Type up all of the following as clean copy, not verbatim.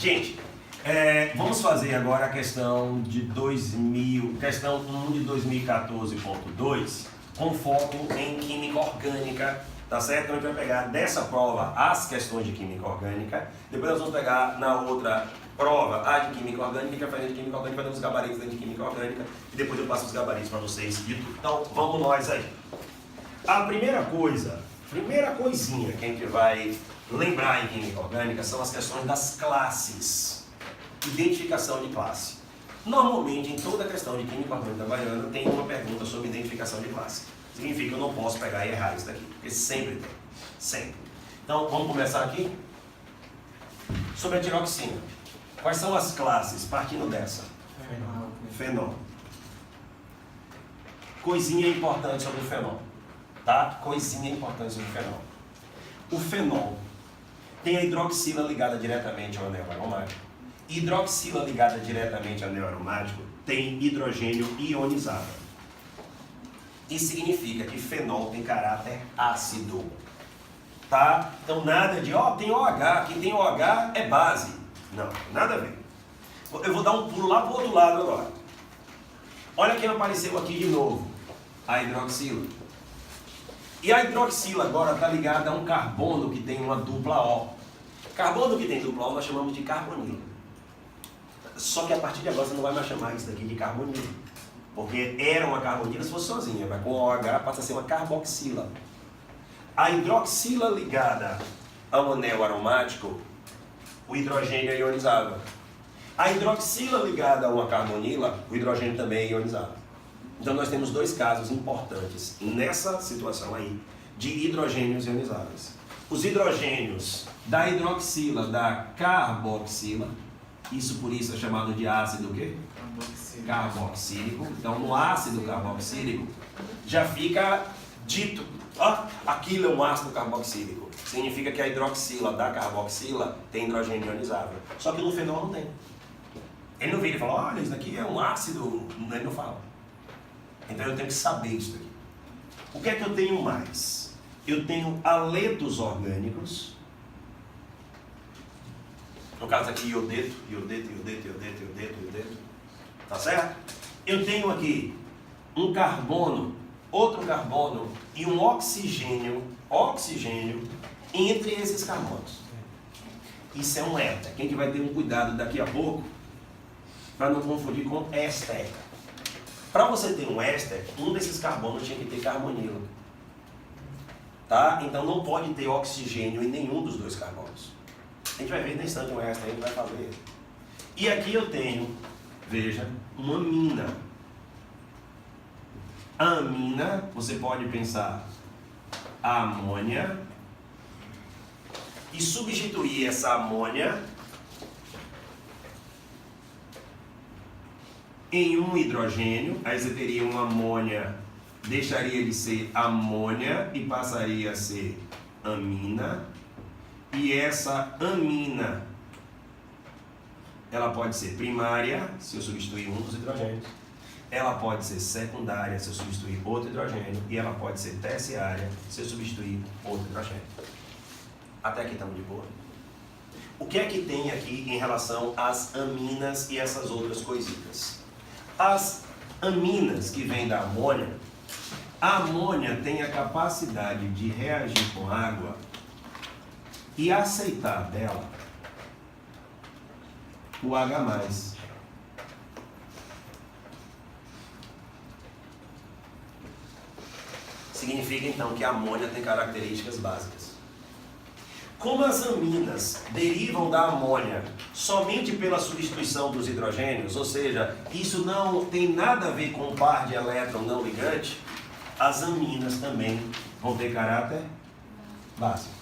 Gente, vamos fazer agora a questão de questão 1 de 2014.2, com foco em química orgânica, tá certo? Então a gente vai pegar dessa prova as questões de química orgânica, depois nós vamos pegar na outra prova a de química orgânica, a gente vai fazer de química orgânica, fazer os gabaritos da de química orgânica, e depois eu passo os gabaritos para vocês de tudo. Então vamos nós aí. A primeira coisinha que a gente vai lembrar em química orgânica são as questões das classes. Identificação de classe. Normalmente, em toda questão de química orgânica baiana, tem uma pergunta sobre identificação de classe. Significa que eu não posso pegar e errar isso daqui, porque sempre tem. Sempre. Então, vamos começar aqui? Sobre a tiroxina. Quais são as classes, partindo dessa? Fenol. Coisinha importante sobre o fenol. Tá? Coisinha importante sobre o fenol. O fenol tem a hidroxila ligada diretamente ao anel aromático. Hidroxila ligada diretamente ao anel aromático tem hidrogênio ionizado. Isso significa que fenol tem caráter ácido. Tá? Então nada de, tem OH, quem tem OH é base. Não, nada a ver. Eu vou dar um pulo lá para o outro lado agora. Olha quem apareceu aqui de novo. A hidroxila. E a hidroxila agora está ligada a um carbono que tem uma dupla O. Carbono que tem dupla O nós chamamos de carbonila. Só que a partir de agora você não vai mais chamar isso daqui de carbonila. Porque era uma carbonila se fosse sozinha, mas com OH passa a ser uma carboxila. A hidroxila ligada ao anel aromático, o hidrogênio é ionizado. A hidroxila ligada a uma carbonila, o hidrogênio também é ionizado. Então nós temos dois casos importantes nessa situação aí de hidrogênios ionizáveis. Os hidrogênios da hidroxila, da carboxila, isso por isso é chamado de ácido o quê? Carboxílico. Então no ácido carboxílico já fica dito, aquilo é um ácido carboxílico. Significa que a hidroxila da carboxila tem hidrogênio ionizável. Só que no fenol não tem. Ele não vira e fala, olha, isso daqui é um ácido. Ele não fala. Então eu tenho que saber isso daqui. O que é que eu tenho mais? Eu tenho haletos orgânicos. No caso aqui, iodeto. Tá certo? Eu tenho aqui um carbono, outro carbono e um oxigênio entre esses carbonos. Isso é um éter. Quem que vai ter um cuidado daqui a pouco para não confundir com éster. Para você ter um éster, um desses carbonos tinha que ter carbonila. Tá? Então não pode ter oxigênio em nenhum dos dois carbonos. A gente vai ver nesse instante um éster, a gente vai fazer. E aqui eu tenho, veja, uma amina. A amina, você pode pensar a amônia e substituir essa amônia em um hidrogênio. Aí você teria uma amônia, deixaria de ser amônia e passaria a ser amina. E essa amina, ela pode ser primária, se eu substituir um dos hidrogênios. Ela pode ser secundária, se eu substituir outro hidrogênio. E ela pode ser terciária, se eu substituir outro hidrogênio. Até aqui estamos de boa. O que é que tem aqui em relação às aminas e essas outras coisitas? As aminas que vêm da amônia, a amônia tem a capacidade de reagir com água e aceitar dela o H+. Significa então que a amônia tem características básicas. Como as aminas derivam da amônia somente pela substituição dos hidrogênios, ou seja, isso não tem nada a ver com o par de elétron não ligante, as aminas também vão ter caráter básico.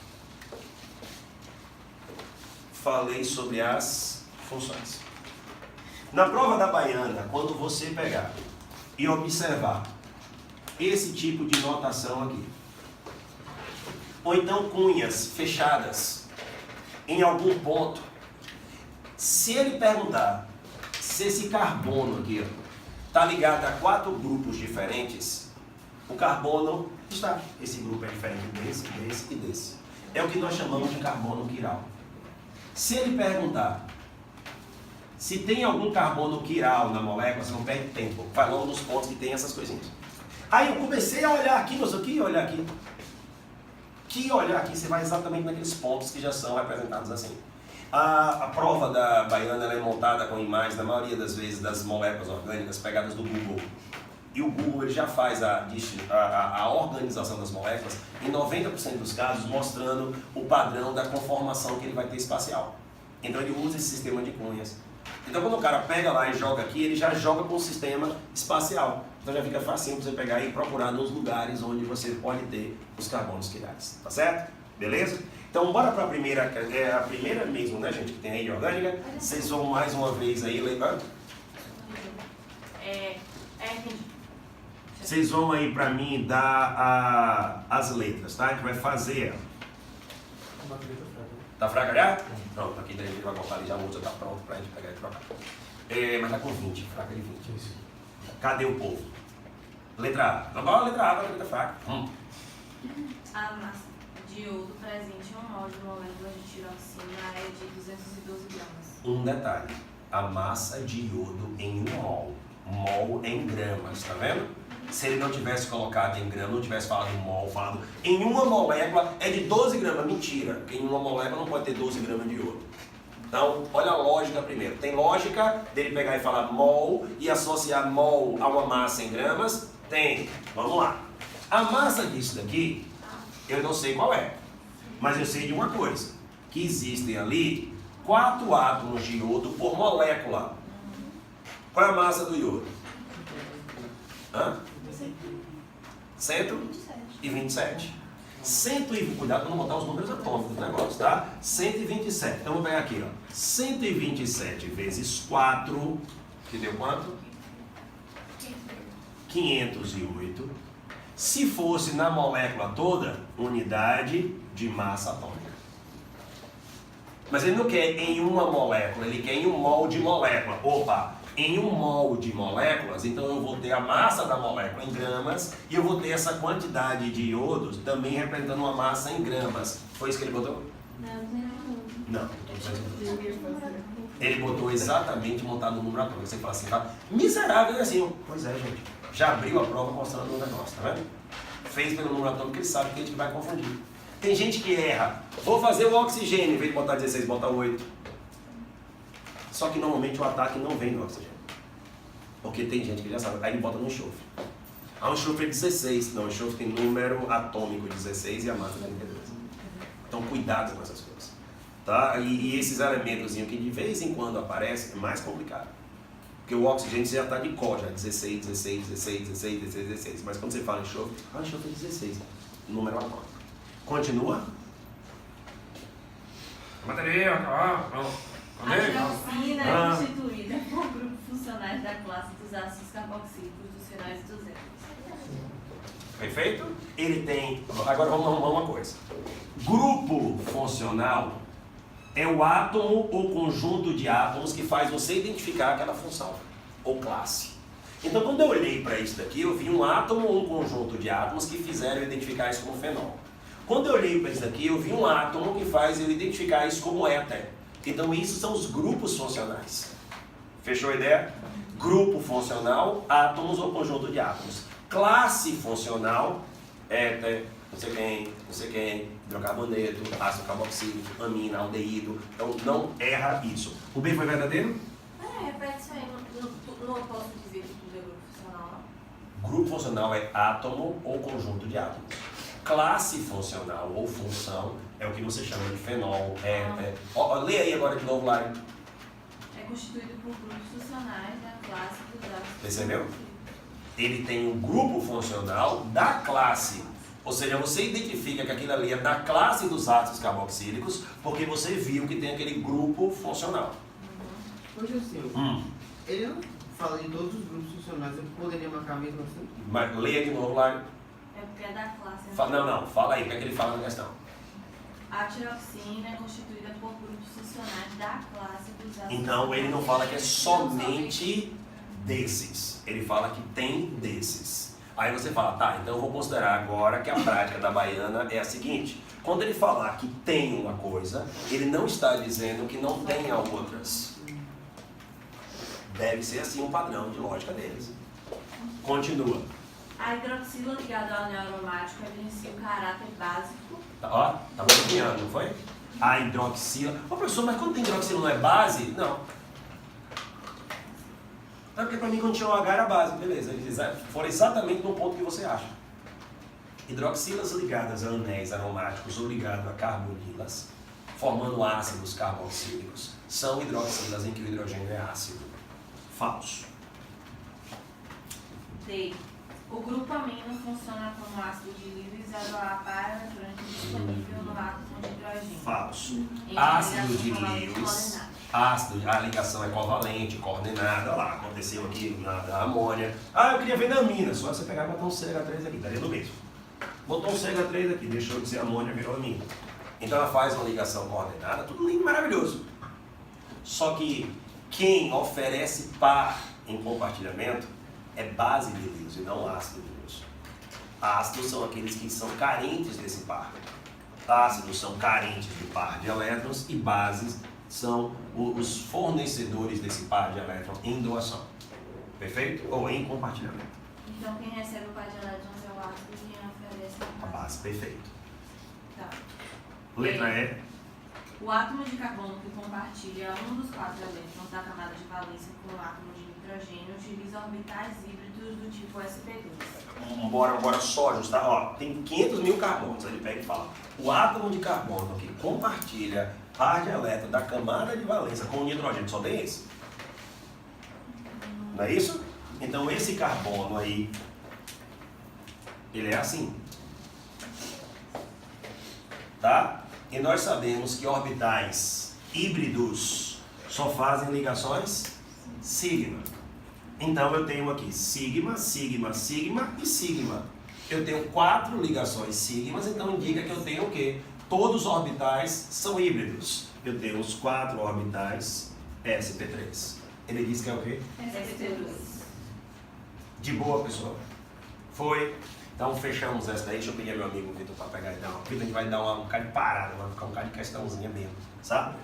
Falei sobre as funções. Na prova da baiana, quando você pegar e observar esse tipo de notação aqui, ou então cunhas fechadas em algum ponto, se ele perguntar se esse carbono aqui está ligado a 4 grupos diferentes, o carbono está. Esse grupo é diferente desse, desse e desse. É o que nós chamamos de carbono quiral. Se ele perguntar Se tem algum carbono quiral na molécula, você não perde tempo. Vai logo nos pontos que tem essas coisinhas. Aí eu comecei a olhar aqui, mas o que olhar aqui? Que olhar aqui, você vai exatamente naqueles pontos que já são representados assim. A prova da Baiana ela é montada com imagens, na maioria das vezes, das moléculas orgânicas pegadas do Google. E o Google ele já faz a organização das moléculas, em 90% dos casos, mostrando o padrão da conformação que ele vai ter espacial. Então ele usa esse sistema de cunhas. Então quando o cara pega lá e joga aqui, ele já joga com o sistema espacial. Então já fica facinho para você pegar e procurar nos lugares onde você pode ter os carbonos quirais. Tá certo? Beleza? Então bora para a primeira mesmo, né, gente, que tem aí de orgânica. Vocês vão mais uma vez aí, lembrando? Entendi. Vocês vão aí para mim dar as letras, tá? A gente vai fazer. Tá fraca já? Pronto, aqui daí a gente vai cortar ali já, o outro já tá pronto pra gente pegar e trocar. Mas tá com 20, fraca de 20. Cadê o povo? Letra A. Não bora letra A, vai letra fraca. A massa de iodo presente em um mol de molécula de tiroxina é de 212 gramas. Um detalhe, a massa de iodo em um mol. Mol em gramas, tá vendo? Se ele não tivesse colocado em gramas, não tivesse falado mol, falado em uma molécula é de 12 gramas. Mentira, porque em uma molécula não pode ter 12 gramas de iodo. Então, olha a lógica primeiro. Tem lógica dele pegar e falar mol e associar mol a uma massa em gramas? Tem. Vamos lá. A massa disso daqui, eu não sei qual é, mas eu sei de uma coisa, que existem ali 4 átomos de iodo por molécula. Qual é a massa do iodo? 127. Cuidado para não botar os números atômicos do negócio, tá? 127. Então vou pegar aqui, ó. 127 vezes 4, que deu quanto? 508. Se fosse na molécula toda, unidade de massa atômica. Mas ele não quer em uma molécula, ele quer em um mol de molécula. Opa! Em um mol de moléculas, então eu vou ter a massa da molécula em gramas e eu vou ter essa quantidade de iodos também representando uma massa em gramas. Foi isso que ele botou? Não. Ele botou exatamente montado no número atômico. Você fala assim, tá? Miserável é assim. Pois é, gente. Já abriu a prova mostrando o negócio, tá vendo? Fez pelo número atômico, ele sabe que a gente vai confundir. Tem gente que erra. Vou fazer o oxigênio, em vez de botar 16, bota 8. Só que normalmente o ataque não vem do oxigênio. Porque tem gente que já sabe. Aí ele bota no enxofre. O enxofre é 16. Não, o enxofre tem número atômico 16 e a massa é 32. Então cuidado com essas coisas. Tá? E esses elementos que de vez em quando aparecem é mais complicado. Porque o oxigênio já está de cor, já 16, 16, 16, 16, 16, 16. Mas quando você fala enxofre, enxofre é 16. Número atômico. Continua. Bateria, pronto. A tiroxina é constituída por grupos funcionais da classe dos ácidos carboxílicos dos fenóis e dos éteres. Perfeito? Ele tem... Agora vamos arrumar uma coisa. Grupo funcional é o átomo ou conjunto de átomos que faz você identificar aquela função ou classe. Então quando eu olhei para isso daqui, eu vi um átomo ou um conjunto de átomos que fizeram eu identificar isso como fenol. Quando eu olhei para isso daqui, eu vi um átomo que faz eu identificar isso como éter. Então, isso são os grupos funcionais. Fechou a ideia? Grupo funcional, átomos ou conjunto de átomos. Classe funcional, éter, não sei quem, hidrocarboneto, ácido carboxílico, amina, aldeído. Então, não erra isso. O B foi verdadeiro? Repete isso aí. Não posso dizer que tudo é grupo funcional, não? Grupo funcional é átomo ou conjunto de átomos. Classe funcional ou função é o que você chama de fenol, éter. Lê aí agora de novo lá. É constituído por grupos funcionais da classe dos ácidos. Percebeu? Ele tem um grupo funcional da classe. Ou seja, você identifica que aquilo ali é da classe dos ácidos carboxílicos porque você viu que tem aquele grupo funcional. Hoje assim, ele não fala de todos os grupos funcionais, eu poderia marcar mesmo assim? Mas leia de novo lá. É porque é da classe. Não, fala aí, o que é que ele fala na questão? A tiroxina é constituída por grupos funcionais da classe dos ácidos. Então ele não fala que é somente desses, ele fala que tem desses. Aí você fala, tá, então eu vou considerar agora que a prática da Baiana é a seguinte: quando ele falar que tem uma coisa, ele não está dizendo que não tenha outras. Deve ser assim um padrão de lógica deles. Continua. A hidroxila ligada ao anel aromático evidencia o caráter básico. Ó, tá bloqueando, não foi? A hidroxila. Ô professor, mas quando tem hidroxila não é base? Não. É porque pra mim quando tinha o H era base, beleza. Eles foram exatamente no ponto que você acha. Hidroxilas ligadas a anéis aromáticos ou ligadas a carbonilas, formando ácidos carboxílicos, são hidroxilas em que o hidrogênio é ácido. Falso. D. O grupo amino funciona como ácido de Lewis e a par eletrônica disponível no átomo de hidrogênio. Falso. Em Ácido de ligação Lewis. coordenada. Ácido, a ligação é covalente, coordenada. Olha lá, aconteceu aqui na amônia. Ah, eu queria ver na amina. Só você pegar e botar um CH3 aqui, daria no mesmo. Botou um CH3 aqui, deixou de ser amônia, virou amina. Então ela faz uma ligação coordenada, tudo lindo, maravilhoso. Só que quem oferece par em compartilhamento é base de Lewis e não ácido de Lewis. Ácidos são aqueles que são carentes desse par. Ácidos são carentes de par de elétrons e bases são os fornecedores desse par de elétrons em doação. Perfeito? Ou em compartilhamento. Então quem recebe o par de elétrons é o ácido e quem oferece A base, perfeito. Tá. Letra E. O átomo de carbono que compartilha um dos 4 elétrons da camada de valência com o átomo de nitrogênio utiliza orbitais híbridos do tipo sp2. Bora só ajustar. Ó, tem 500 mil carbonos. Aí ele pega e fala: o átomo de carbono que compartilha par de elétron da camada de valência com o nitrogênio só tem esse. Não é isso? Então esse carbono aí, ele é assim. Tá? E nós sabemos que orbitais híbridos só fazem ligações sigma. Então eu tenho aqui sigma, sigma, sigma e sigma. Eu tenho 4 ligações sigmas, então indica que eu tenho o quê? Todos os orbitais são híbridos. Eu tenho os 4 orbitais sp3. Ele diz que é o quê? sp2. De boa, pessoal? Foi? Então fechamos essa daí. Deixa eu pedir meu amigo Vitor para pegar e dar uma. Vitor, a gente vai dar um bocado de parada, vai ficar um bocado de questãozinha mesmo, sabe?